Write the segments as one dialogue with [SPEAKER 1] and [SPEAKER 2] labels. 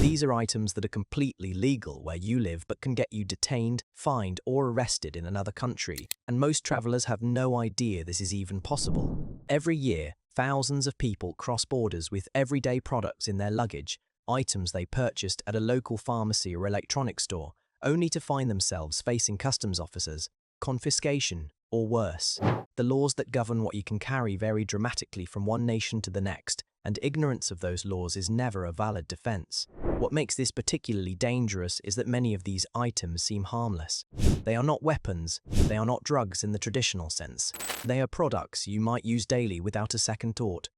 [SPEAKER 1] These are items that are completely legal where you live but can get you detained, fined, or arrested in another country, and most travelers have no idea this is even possible. Every year, thousands of people cross borders with everyday products in their luggage, items they purchased at a local pharmacy or electronics store, only to find themselves facing customs officers, confiscation, or worse. The laws that govern what you can carry vary dramatically from one nation to the next, and ignorance of those laws is never a valid defense. What makes this particularly dangerous is that many of these items seem harmless. They are not weapons, they are not drugs in the traditional sense. They are products you might use daily without a second thought.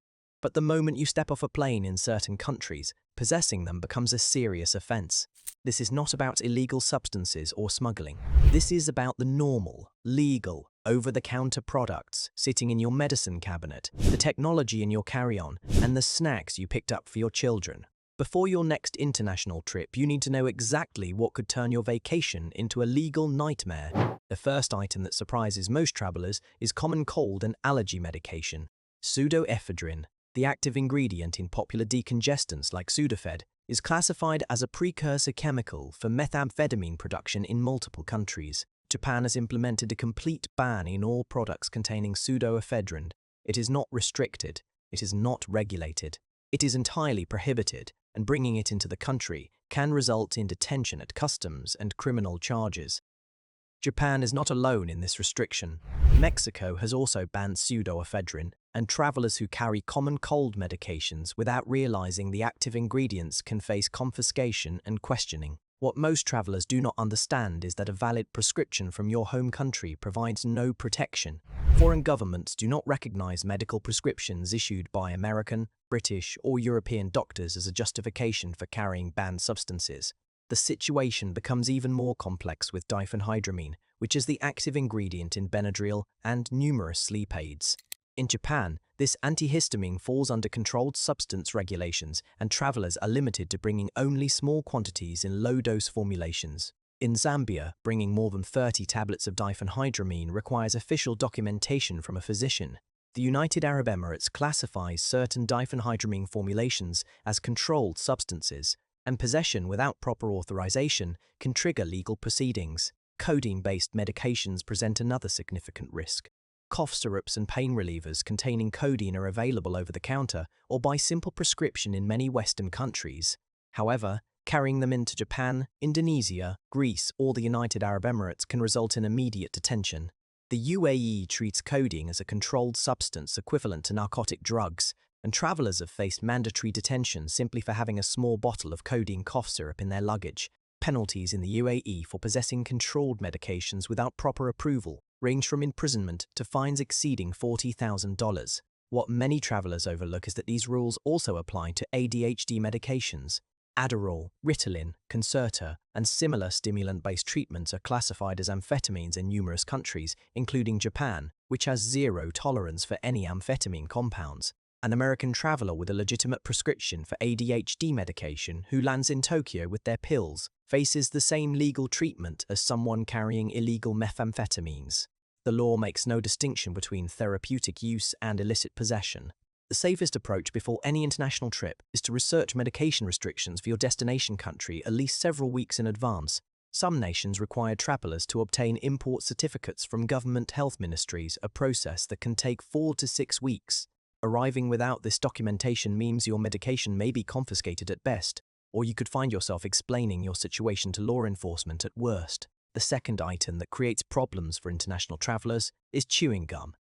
[SPEAKER 1] But the moment you step off a plane in certain countries, possessing them becomes a serious offense. This is not about illegal substances or smuggling. This is about the normal, legal, over-the-counter products sitting in your medicine cabinet, the technology in your carry-on, and the snacks you picked up for your children. Before your next international trip, you need to know exactly what could turn your vacation into a legal nightmare. The first item that surprises most travelers is common cold and allergy medication, pseudoephedrine. The active ingredient in popular decongestants like Sudafed is classified as a precursor chemical for methamphetamine production in multiple countries. Japan has implemented a complete ban in all products containing pseudoephedrine. It is not restricted, it is not regulated. It is entirely prohibited, and bringing it into the country can result in detention at customs and criminal charges. Japan is not alone in this restriction. Mexico has also banned pseudoephedrine, and travelers who carry common cold medications without realizing the active ingredients can face confiscation and questioning. What most travelers do not understand is that a valid prescription from your home country provides no protection. Foreign governments do not recognize medical prescriptions issued by American, British, or European doctors as a justification for carrying banned substances. The situation becomes even more complex with diphenhydramine, which is the active ingredient in Benadryl and numerous sleep aids. In Japan, this antihistamine falls under controlled substance regulations, and travelers are limited to bringing only small quantities in low-dose formulations. In Zambia, bringing more than 30 tablets of diphenhydramine requires official documentation from a physician. The United Arab Emirates classifies certain diphenhydramine formulations as controlled substances, and possession without proper authorization can trigger legal proceedings. Codeine-based medications present another significant risk. Cough syrups and pain relievers containing codeine are available over the counter or by simple prescription in many Western countries. However, carrying them into Japan, Indonesia, Greece, or the United Arab Emirates can result in immediate detention. The UAE treats codeine as a controlled substance equivalent to narcotic drugs, and travelers have faced mandatory detention simply for having a small bottle of codeine cough syrup in their luggage. Penalties in the UAE for possessing controlled medications without proper approval range from imprisonment to fines exceeding $40,000. What many travelers overlook is that these rules also apply to ADHD medications. Adderall, Ritalin, Concerta, and similar stimulant-based treatments are classified as amphetamines in numerous countries, including Japan, which has zero tolerance for any amphetamine compounds. An American traveler with a legitimate prescription for ADHD medication who lands in Tokyo with their pills faces the same legal treatment as someone carrying illegal methamphetamines. The law makes no distinction between therapeutic use and illicit possession. The safest approach before any international trip is to research medication restrictions for your destination country at least several weeks in advance. Some nations require travelers to obtain import certificates from government health ministries, a process that can take 4 to 6 weeks. Arriving without this documentation means your medication may be confiscated at best, or you could find yourself explaining your situation to law enforcement at worst. The second item that creates problems for international travelers is chewing gum.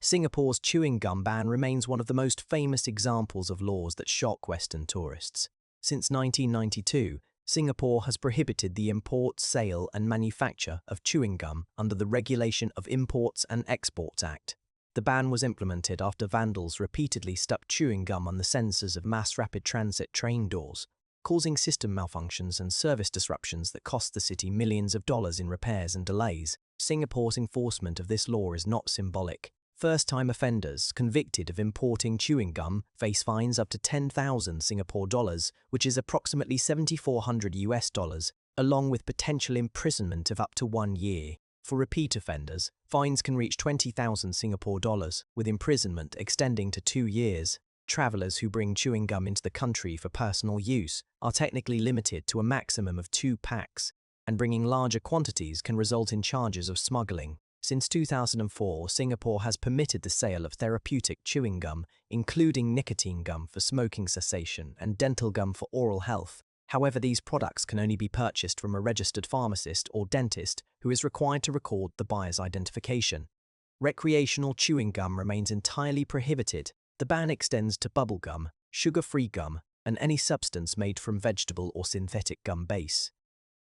[SPEAKER 1] Singapore's chewing gum ban remains one of the most famous examples of laws that shock Western tourists. Since 1992, Singapore has prohibited the import, sale, and manufacture of chewing gum under the Regulation of Imports and Exports Act. The ban was implemented after vandals repeatedly stuck chewing gum on the sensors of mass rapid transit train doors, causing system malfunctions and service disruptions that cost the city millions of dollars in repairs and delays. Singapore's enforcement of this law is not symbolic. First-time offenders convicted of importing chewing gum face fines up to 10,000 Singapore dollars, which is approximately $7,400 along with potential imprisonment of up to 1 year. For repeat offenders, fines can reach 20,000 Singapore dollars, with imprisonment extending to 2 years. Travelers who bring chewing gum into the country for personal use are technically limited to a maximum of 2 packs, and bringing larger quantities can result in charges of smuggling. Since 2004, Singapore has permitted the sale of therapeutic chewing gum, including nicotine gum for smoking cessation and dental gum for oral health. However, these products can only be purchased from a registered pharmacist or dentist who is required to record the buyer's identification. Recreational chewing gum remains entirely prohibited. The ban extends to bubble gum, sugar-free gum, and any substance made from vegetable or synthetic gum base.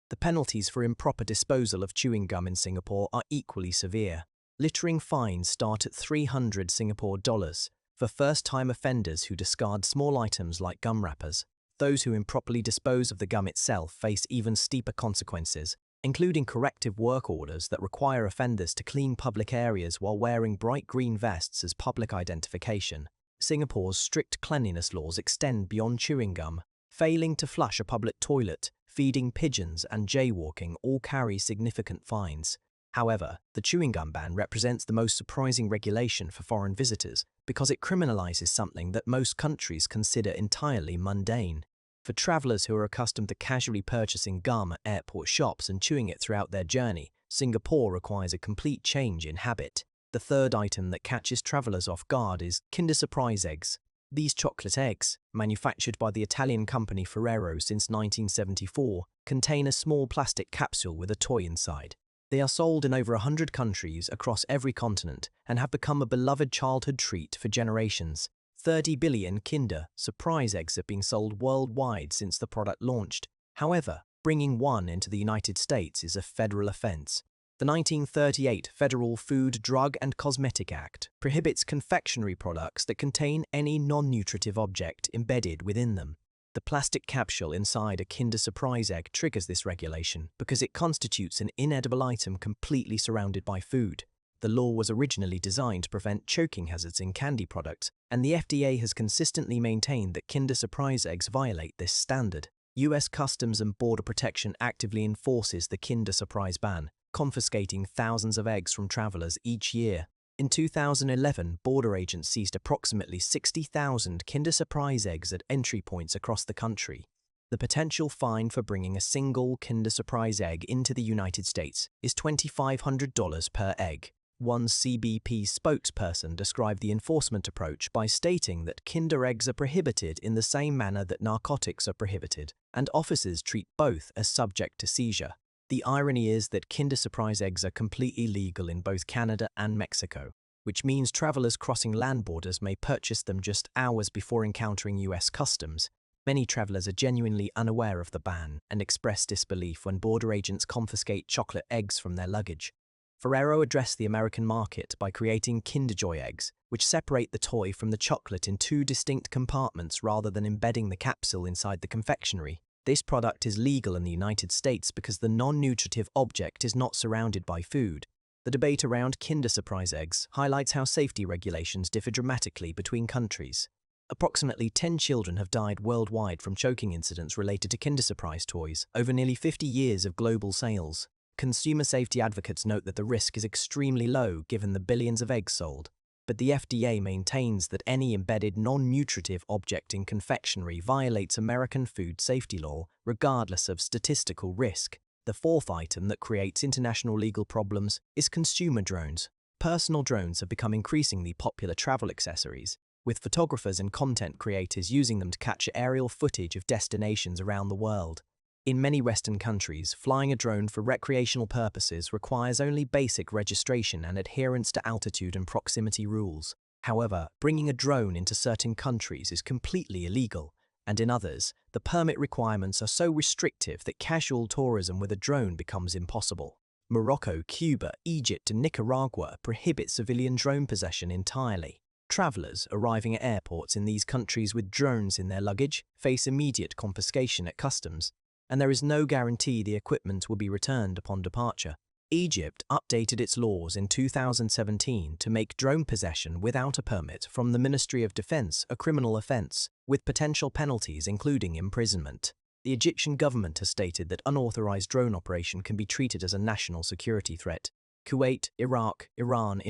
[SPEAKER 1] The penalties for improper disposal of chewing gum in Singapore are equally severe. Littering fines start at 300 Singapore dollars for first-time offenders who discard small items like gum wrappers. Those who improperly dispose of the gum itself face even steeper consequences, including corrective work orders that require offenders to clean public areas while wearing bright green vests as public identification. Singapore's strict cleanliness laws extend beyond chewing gum. Failing to flush a public toilet, feeding pigeons, and jaywalking all carry significant fines. However, the chewing gum ban represents the most surprising regulation for foreign visitors because it criminalizes something that most countries consider entirely mundane. For travelers who are accustomed to casually purchasing gum at airport shops and chewing it throughout their journey, Singapore requires a complete change in habit. The third item that catches travelers off guard is Kinder Surprise eggs. These chocolate eggs, manufactured by the Italian company Ferrero since 1974, contain a small plastic capsule with a toy inside. They are sold in over 100 countries across every continent and have become a beloved childhood treat for generations. 30 billion Kinder Surprise eggs have been sold worldwide since the product launched. However, bringing one into the United States is a federal offense. The 1938 Federal Food, Drug and Cosmetic Act prohibits confectionery products that contain any non-nutritive object embedded within them. The plastic capsule inside a Kinder Surprise egg triggers this regulation because it constitutes an inedible item completely surrounded by food. The law was originally designed to prevent choking hazards in candy products, and the FDA has consistently maintained that Kinder Surprise eggs violate this standard. US Customs and Border Protection actively enforces the Kinder Surprise ban, confiscating thousands of eggs from travelers each year. In 2011, border agents seized approximately 60,000 Kinder Surprise eggs at entry points across the country. The potential fine for bringing a single Kinder Surprise egg into the United States is $2,500 per egg. One CBP spokesperson described the enforcement approach by stating that Kinder eggs are prohibited in the same manner that narcotics are prohibited, and officers treat both as subject to seizure. The irony is that Kinder Surprise eggs are completely legal in both Canada and Mexico, which means travelers crossing land borders may purchase them just hours before encountering US customs. Many travelers are genuinely unaware of the ban and express disbelief when border agents confiscate chocolate eggs from their luggage. Ferrero addressed the American market by creating Kinder Joy eggs, which separate the toy from the chocolate in 2 distinct compartments rather than embedding the capsule inside the confectionery. This product is legal in the United States because the non-nutritive object is not surrounded by food. The debate around Kinder Surprise eggs highlights how safety regulations differ dramatically between countries. Approximately 10 children have died worldwide from choking incidents related to Kinder Surprise toys over nearly 50 years of global sales. Consumer safety advocates note that the risk is extremely low given the billions of eggs sold, but the FDA maintains that any embedded non-nutritive object in confectionery violates American food safety law, regardless of statistical risk. The fourth item that creates international legal problems is consumer drones. Personal drones have become increasingly popular travel accessories, with photographers and content creators using them to capture aerial footage of destinations around the world. In many Western countries, flying a drone for recreational purposes requires only basic registration and adherence to altitude and proximity rules. However, bringing a drone into certain countries is completely illegal, and in others, the permit requirements are so restrictive that casual tourism with a drone becomes impossible. Morocco, Cuba, Egypt, and Nicaragua prohibit civilian drone possession entirely. Travelers arriving at airports in these countries with drones in their luggage face immediate confiscation at customs, and there is no guarantee the equipment will be returned upon departure. Egypt updated its laws in 2017 to make drone possession without a permit from the Ministry of Defense a criminal offense, with potential penalties including imprisonment. The Egyptian government has stated that unauthorized drone operation can be treated as a national security threat. Kuwait, Iraq, Iran,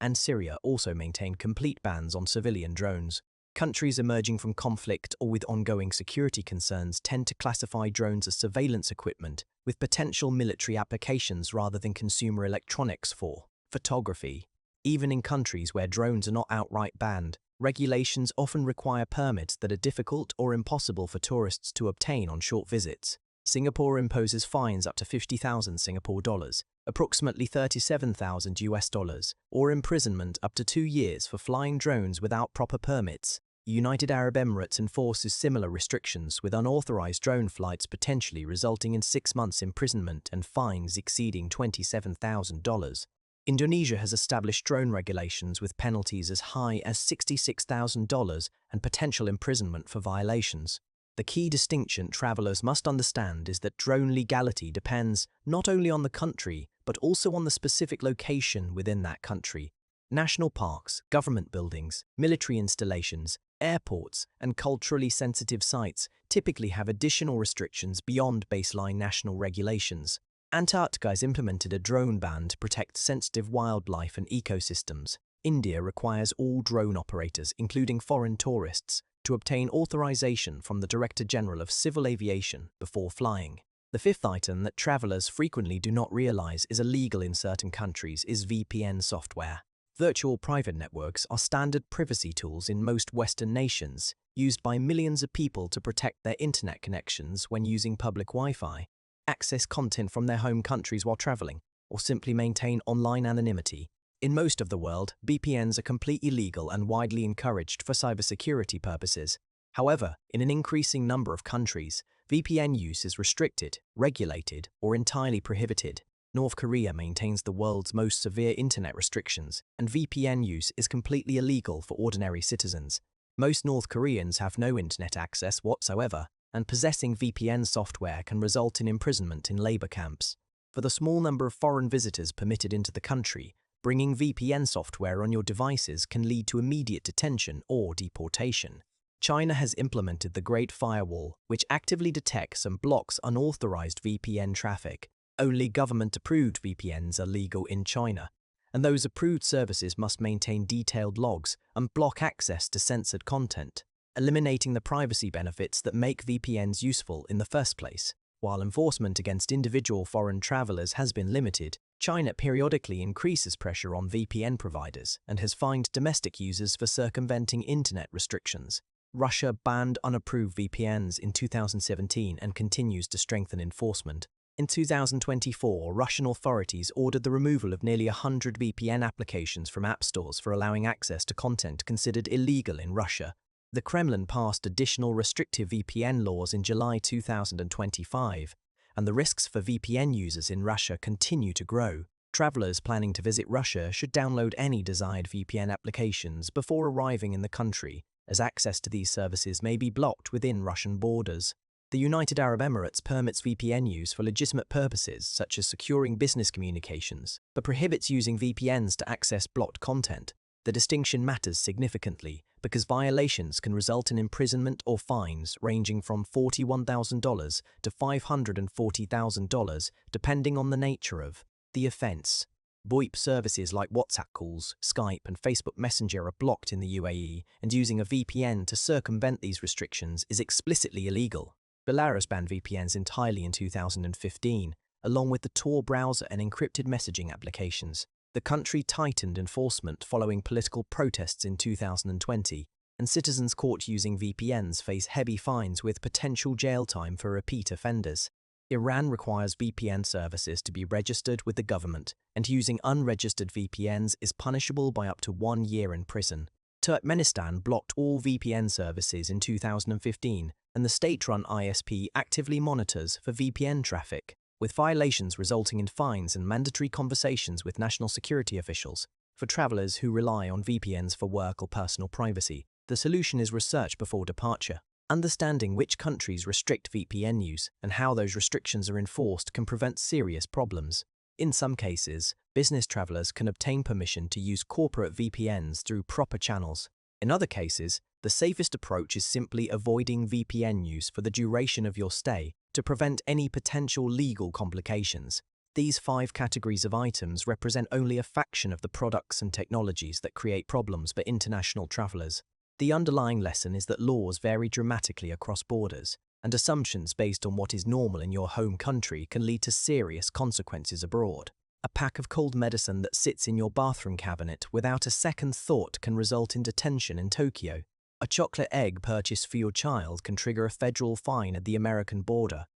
[SPEAKER 1] and Syria also maintain complete bans on civilian drones. Countries emerging from conflict or with ongoing security concerns tend to classify drones as surveillance equipment with potential military applications rather than consumer electronics for photography. Even in countries where drones are not outright banned, regulations often require permits that are difficult or impossible for tourists to obtain on short visits. Singapore imposes fines up to 50,000 Singapore dollars, approximately 37,000 US dollars, or imprisonment up to 2 years for flying drones without proper permits. United Arab Emirates enforces similar restrictions, with unauthorized drone flights potentially resulting in 6 months imprisonment and fines exceeding $27,000. Indonesia has established drone regulations with penalties as high as $66,000 and potential imprisonment for violations. The key distinction travelers must understand is that drone legality depends not only on the country, but also on the specific location within that country. National parks, government buildings, military installations, airports, and culturally sensitive sites typically have additional restrictions beyond baseline national regulations. Antarctica has implemented a drone ban to protect sensitive wildlife and ecosystems. India requires all drone operators, including foreign tourists, to obtain authorization from the Director General of Civil Aviation before flying. The fifth item that travelers frequently do not realize is illegal in certain countries is VPN software. Virtual private networks are standard privacy tools in most Western nations, used by millions of people to protect their internet connections when using public Wi-Fi, access content from their home countries while traveling, or simply maintain online anonymity. In most of the world, VPNs are completely legal and widely encouraged for cybersecurity purposes. However, in an increasing number of countries, VPN use is restricted, regulated, or entirely prohibited. North Korea maintains the world's most severe internet restrictions, and VPN use is completely illegal for ordinary citizens. Most North Koreans have no internet access whatsoever, and possessing VPN software can result in imprisonment in labor camps. For the small number of foreign visitors permitted into the country, bringing VPN software on your devices can lead to immediate detention or deportation. China has implemented the Great Firewall, which actively detects and blocks unauthorized VPN traffic. Only government-approved VPNs are legal in China, and those approved services must maintain detailed logs and block access to censored content, eliminating the privacy benefits that make VPNs useful in the first place. While enforcement against individual foreign travelers has been limited, China periodically increases pressure on VPN providers and has fined domestic users for circumventing internet restrictions. Russia banned unapproved VPNs in 2017 and continues to strengthen enforcement. In 2024, Russian authorities ordered the removal of nearly 100 VPN applications from app stores for allowing access to content considered illegal in Russia. The Kremlin passed additional restrictive VPN laws in July 2025, and the risks for VPN users in Russia continue to grow. Travelers planning to visit Russia should download any desired VPN applications before arriving in the country, as access to these services may be blocked within Russian borders. The United Arab Emirates permits VPN use for legitimate purposes such as securing business communications, but prohibits using VPNs to access blocked content. The distinction matters significantly because violations can result in imprisonment or fines ranging from $41,000 to $540,000 depending on the nature of the offense. VoIP services like WhatsApp calls, Skype and Facebook Messenger are blocked in the UAE, and using a VPN to circumvent these restrictions is explicitly illegal. Belarus banned VPNs entirely in 2015, along with the Tor browser and encrypted messaging applications. The country tightened enforcement following political protests in 2020, and citizens caught using VPNs face heavy fines with potential jail time for repeat offenders. Iran requires VPN services to be registered with the government, and using unregistered VPNs is punishable by up to 1 year in prison. Turkmenistan blocked all VPN services in 2015, and the state-run ISP actively monitors for VPN traffic, with violations resulting in fines and mandatory conversations with national security officials. For travelers who rely on VPNs for work or personal privacy, the solution is research before departure. Understanding which countries restrict VPN use and how those restrictions are enforced can prevent serious problems. In some cases, business travelers can obtain permission to use corporate VPNs through proper channels. In other cases, the safest approach is simply avoiding VPN use for the duration of your stay to prevent any potential legal complications. These 5 categories of items represent only a fraction of the products and technologies that create problems for international travelers. The underlying lesson is that laws vary dramatically across borders, and assumptions based on what is normal in your home country can lead to serious consequences abroad. A pack of cold medicine that sits in your bathroom cabinet without a second thought can result in detention in Tokyo. A chocolate egg purchased for your child can trigger a federal fine at the American border.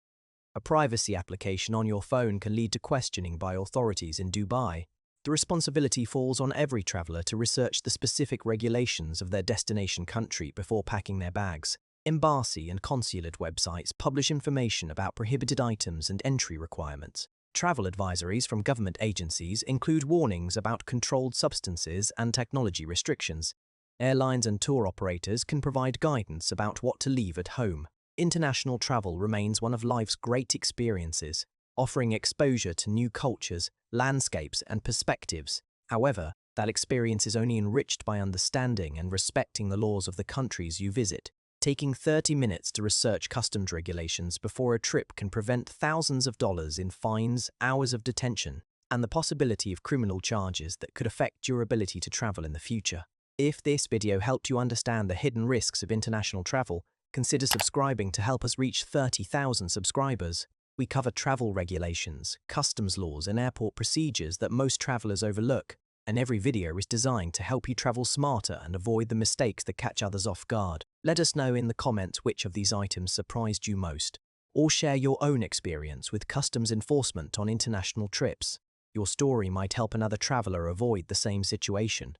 [SPEAKER 1] A privacy application on your phone can lead to questioning by authorities in Dubai. The responsibility falls on every traveller to research the specific regulations of their destination country before packing their bags. Embassy and consulate websites publish information about prohibited items and entry requirements. Travel advisories from government agencies include warnings about controlled substances and technology restrictions. Airlines and tour operators can provide guidance about what to leave at home. International travel remains one of life's great experiences, offering exposure to new cultures, landscapes, and perspectives. However, that experience is only enriched by understanding and respecting the laws of the countries you visit. Taking 30 minutes to research customs regulations before a trip can prevent thousands of dollars in fines, hours of detention, and the possibility of criminal charges that could affect your ability to travel in the future. If this video helped you understand the hidden risks of international travel, consider subscribing to help us reach 30,000 subscribers. We cover travel regulations, customs laws, and airport procedures that most travelers overlook, and every video is designed to help you travel smarter and avoid the mistakes that catch others off guard. Let us know in the comments which of these items surprised you most, or share your own experience with customs enforcement on international trips. Your story might help another traveler avoid the same situation.